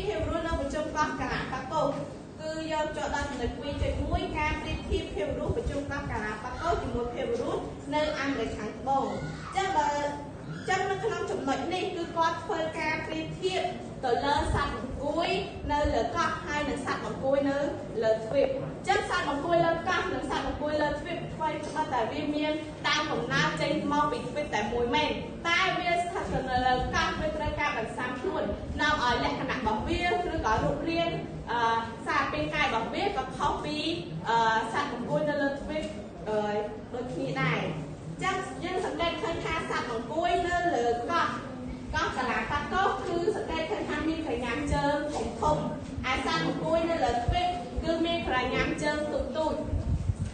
ភាពរស់នៅប្រជុំកោះកាឡាប៉ាកូគឺយកចូលដល់ចំណុច2.1ការប្រៀបធៀបភាពរស់ប្រជុំកោះកាឡាប៉ាកូជាមួយភាពរស់នៅអាមេរិកខាងត្បូងអញ្ចឹងបើចឹងនៅក្នុងចំណុចនេះគឺគាត់ធ្វើការប្រៀបធៀបទៅលើសត្វអង្គុយនៅលើកោះហើយនិងសត្វអង្គុយនៅលើទ្វីបចឹងសត្វអង្គុយលើកោះនិងសត្វអង្គុយលើទ្វីបថ្មីច្បាស់តែវាមានតាមកំណើតចេញមកពីទ្វីបតែមួយមែនតែវាស្ថិតនៅលើកោះវាត្រូវការបន្សាំខ្លួននាំឲ្យលក្ខណៈរបស់វាឬក៏រូបរាងសារពាង្គកាយរបស់វាក៏ខុសពីសត្វអង្គុយនៅលើទ្វីបដូចគ្នាដែរចឹងយើងសង្កេតឃើញថាសត្វអង្គុយនៅលើកោះកាឡាប៉ាកូគឺសង្កេតឃើញថាមានក្រញាំជើងធំធំឯសត្វអង្គុយនៅលើទ្វីបគឺមានក្រញាំជើងទូច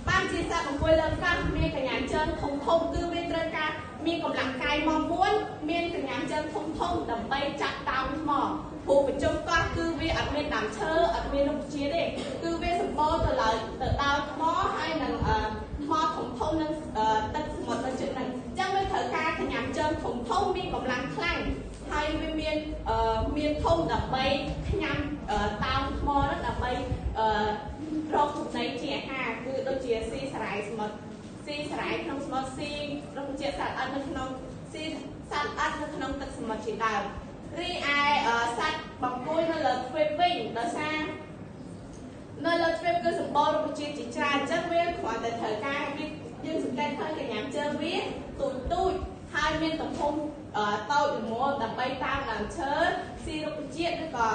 បានជាសត្វអង្គុយលើកោះមានក្រញាំជើងធំគឺវាត្រូវការមានកម្លាំងកាយមាំមួនមានក្រញាំជើងធំដើម្បីចាក់ដោមថ្មព្រោះប្រជុំកោះគឺវាអត់មានដើមឈើអត់មានរុក្ខជាតិទេគឺវាសម្បូរទៅដោយថ្មហើយនឹងថ្មធំនឹងទឹកសមុទ្រនៅជិតហ្នឹងអញ្ចឹងវាត្រូវការក្រញាំជើងធំមានកម្លាំងខ្លាំងហើយវាមានធំដើម្បីញ៉ាំតោងថ្មនោះដើម្បីរកចំណីជាអាហារគឺដូចជាស៊ីសារាយសមុទ្រស៊ីសារាយក្នុងសមុទ្រស៊ីរុក្ខជាតិសត្វអិតនៅក្នុងស៊ីសត្វអិតនៅក្នុងទឹកសមុទ្រជាដើមរីឯសត្វបង្គួយនៅលើទ្វីបវិញដោយសារនៅលើទ្វីបគឺសម្បូររុក្ខជាតិជាច្រើនអញ្ចឹងវាគ្រាន់តែត្រូវការយើងសង្កេតឃើញកញ្ញាជើងវាទូចហើយមានទំហំតូចល្មមដើម្បីតាមដើមឈើស៊ីរុក្ខជាតិឬក៏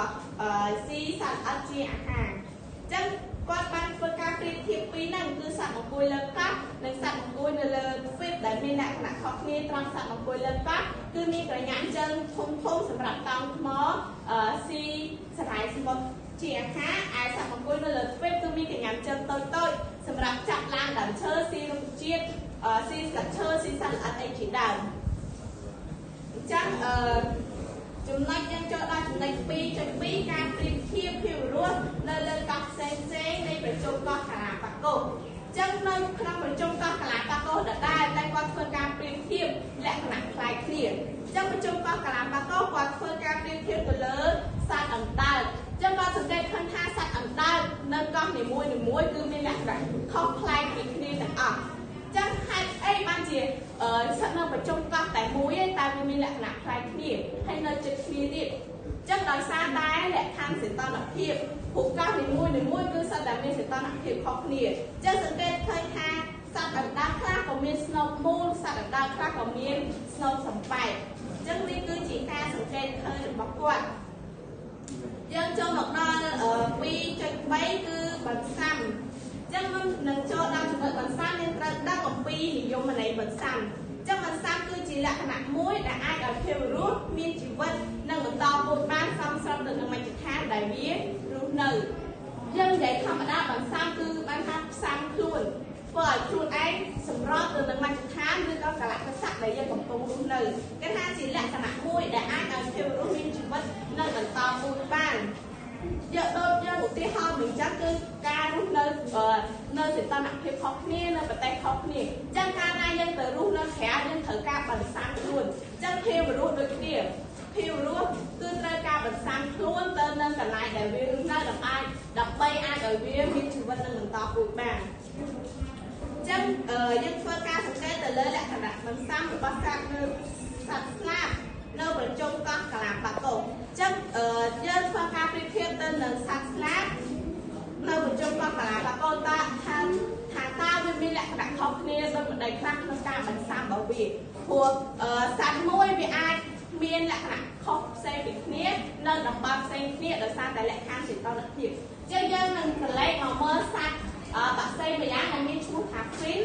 ស៊ីសត្វអិតជាអាហារអញ្ចឹងគាត់បានធ្វើការប្រៀបធៀបពីរហ្នឹងគឺសត្វអង្គុយលើកោះនិងសត្វអង្គុយនៅលើទ្វីបដែលមានលក្ខណៈខុសគ្នាត្រង់សត្វអង្គុយលើកោះគឺមានក្រញាំជើងធំសម្រាប់តោងថ្មស៊ីសារាយសមុទ្រជាអាហារឯសត្វអង្គុយនៅលើទ្វីបគឺមានក្រញាំជើងតូចសម្រាប់ចាប់ឡើងដើមឈើស៊ីរុក្ខជាតិស៊ីស្លឹកឈើស៊ីសត្វល្អិតអីជាដើមអញ្ចឹងចំណុចយើងចូលដល់ចំណុច2.2ការប្រៀបធៀបភាពរស់នៅលើកោះផ្សេងនៃប្រជុំកោះកាឡាប៉ាកូអញ្ចឹងនៅក្នុងប្រជុំកោះកាឡាប៉ាកូដដែលតែគាត់ធ្វើការប្រៀបធៀបលក្ខណៈคล้ายគ្នាអញ្ចឹងប្រជុំកោះកាឡាប៉ាកូគាត់ធ្វើការប្រៀបធៀបទៅលើសត្វអណ្ដើកអញ្ចឹងគាត់សង្កេតឃើញថាសត្វអណ្ដើកនៅកោះនីមួយគឺមានលក្ខណៈខុសប្លែកពីគ្នាទាំងអស់ចឹងហេតុអីបានជាស្ថិតនៅប្រជុំកោះតែមួយឯងតែវាមានលក្ខណៈคล้ายគ្នាហើយនៅជិតគ្នាទៀតចឹងដោយសារតែលក្ខខណ្ឌសីតុណ្ហភាពព្រោះកោះនីមួយគឺសត្វដែលមានសីតុណ្ហភាពខុសគ្នាចឹងសង្កេតឃើញថាសត្វអណ្ដើកខ្លះក៏មានស្នូកមូលសត្វអណ្ដើកខ្លះក៏មានស្នូកសំបែកចឹងនេះគឺជាការសង្កេតឃើញរបស់គាត់យើងចូលមកដល់2.3គឺបន្សាំចឹងនឹងចូលដល់ចំណុចបន្សាំយើងត្រូវដឹងអំពីនិយមន័យបន្សាំចឹងបន្សាំគឺជាលក្ខណៈមួយដែលអាចឲ្យភាពរស់មានជីវិតនិងបន្តពូជបានសមស្របទៅនឹងមជ្ឈដ្ឋានដែលវារស់នៅយើងនិយាយធម្មតាបន្សាំគឺបានថាផ្សាំខ្លួនធ្វើឲ្យខ្លួនឯងសម្របទៅនឹងមជ្ឈដ្ឋានឬក៏កលៈទេសៈដែលយើងកំពុងរស់នៅគេថាជាលក្ខណៈមួយដែលអាចឲ្យភាពរស់មានជីវិតនិងបន្តពូជបានយកដូចយើងឧទាហរណ៍មួយចឹងគឺការរស់នៅសីតុណ្ហភាពខុសគ្នានៅប្រទេសខុសគ្នាចឹងកាលណាយើងទៅរស់នៅក្រៅយើងត្រូវការបន្សាំខ្លួនចឹងភាពរស់ដូចគ្នាភាពរស់គឺត្រូវការបន្សាំខ្លួនទៅនៅកន្លែងដែលវារស់នៅដើម្បីអាចឲ្យវាមានជីវិតនិងបន្តពូជបានចឹងយើងធ្វើការសង្កេតទៅលើលក្ខណៈបន្សាំរបស់សត្វស្លាបនៅប្រជុំកោះកាឡាប៉ាកូអញ្ចឹងយើងធ្វើការប្រៀបធៀបទៅនឹងសត្វស្លាបនៅប្រជុំកោះកាឡាប៉ាកូថាតើវាមានលក្ខណៈខុសគ្នាដូចម្ដេចខ្លះក្នុងការបន្សាំរបស់វាព្រោះសត្វមួយវាអាចមានលក្ខណៈខុសផ្សេងពីគ្នានៅតំបន់ផ្សេងគ្នាដោយសារតែលក្ខខណ្ឌសីតុណ្ហភាពអញ្ចឹងយើងនឹងកលែកមកមើលសត្វបក្សីម្យ៉ាងដែលមានឈ្មោះថា Fin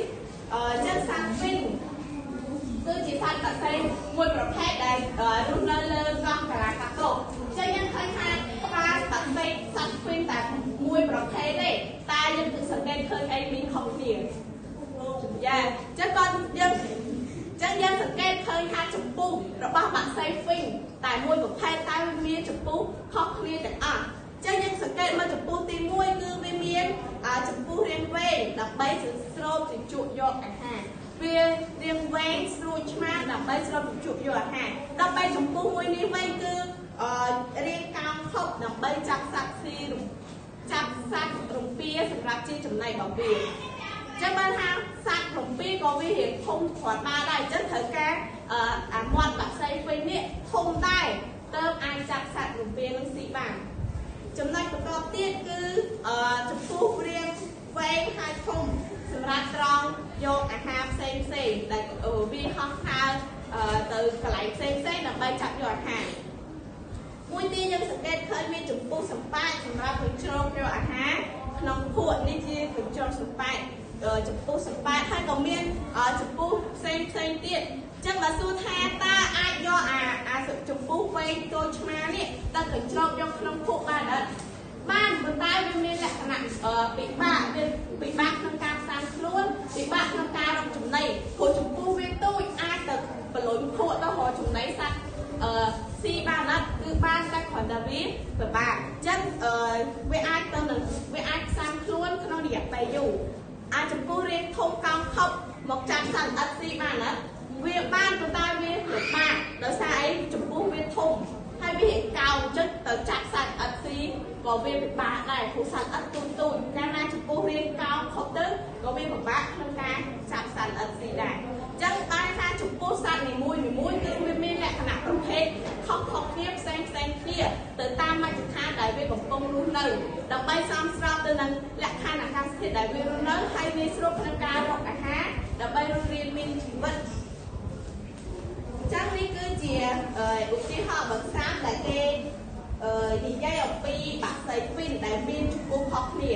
អញ្ចឹងសត្វ Fin គឺជាសត្វបក្សីមួយប្រភេទដែលរស់នៅលើកោះកាឡាប៉ាកូអញ្ចឹងយើងឃើញថាក្បាលបក្សីសត្វ Fin តែមួយប្រភេទទេតែយើងគឺសង្កេតឃើញអីមានខុសគ្នាយ៉ាអញ្ចឹងគាត់យើងសង្កេតឃើញថាចម្ពោះរបស់បក្សី Fin តែមួយប្រភេទតែមានចម្ពោះខុសគ្នាទាំងអស់ចឹងយើងសង្កេតមកចម្ពោះទី1គឺវាមានចម្ពោះរាងវែងដើម្បីស្រូបជញ្ជក់យកអាហារវារាងវែងស្រួចឆ្មាដើម្បីស្រូបជញ្ជក់យកអាហារដល់ពេលចម្ពោះមួយនេះវិញគឺ រៀងកោងខប់ដើម្បីចាប់សត្វស៊ីចាប់សត្វរំពាសម្រាប់ជាចំណីរបស់វាចឹងបានថាសត្វរំពាក៏វារៀងធំគ្រាន់បានដែរចឹងត្រូវការអាមាត់បាក់សីវិញនេះធំដែរទើបអាចចាប់សត្វរំពានឹងស៊ីបានចំណុចបន្តទៀតគឺចំពោះរៀងវែងហើយធំសម្រាប់ត្រង់យកអាហារផ្សេងដែលវាហោះហើរទៅកន្លែងផ្សេងដើម្បីចាប់យកអាហារមួយទៀតយើងសង្កេតឃើញមានចំពោះសម្ប៉ាចសម្រាប់កញ្ជ្រោកយកអាហារក្នុងភក់នេះជាកញ្ជ្រោកសម្ប៉ាចចំពោះសម្ប៉ាចហើយក៏មានចំពោះផ្សេងទៀតចឹងបើសួរថាតើអាចយកអាចំពោះវែងទល់ឆ្មានេះទៅកញ្ជ្រោកយកក្នុងភក់បានអត់បានប៉ុន្តែវាមានលក្ខណៈពិបាកក្នុងការផ្សាំខ្លួនពិបាកក្នុងការរកចំណីព្រោះចំពោះវាទូចអាចទៅបលុញភក់ទៅរកចំណីសត្វស៊ីបានអត់គឺបានតែគ្រាន់តែវាពិបាកអញ្ចឹងវាអាចផ្សាំខ្លួនក្នុងរយៈពេលយូរអាចចំពោះរៀងធំកោងខប់មកចាប់សត្វអត់ស៊ីបានអត់វាបានប៉ុន្តែវាពិបាកដោយសារអីចំពោះវាធំហើយវាកោងចិត្តទៅចាប់សត្វអត់ស៊ីក៏វាពិបាកដែរព្រោះសត្វអត់ទូចកាលណាចំពោះរៀងកោងខប់ទៅក៏វាពិបាកក្នុងការចាប់សត្វអត់ស៊ីដែរអញ្ចឹងបានថាចំពោះសត្វនីមួយគឺវាមានលក្ខណៈប្រភេទខុសគ្នាផ្សេងគ្នាទៅតាមមជ្ឈដ្ឋានដែលវាកំពុងរស់នៅដើម្បីសមស្របទៅនឹងលក្ខខណ្ឌអាកាសធាតុដែលវារស់នៅហើយងាយស្រួលក្នុងការរកអាហារដើម្បីរស់រានមានជីវិតអញ្ចឹងនេះគឺជាឧទាហរណ៍បន្សាមដែលគេនិយាយអំពីបាក់សីពីរដែលមានចំពោះខុសគ្នា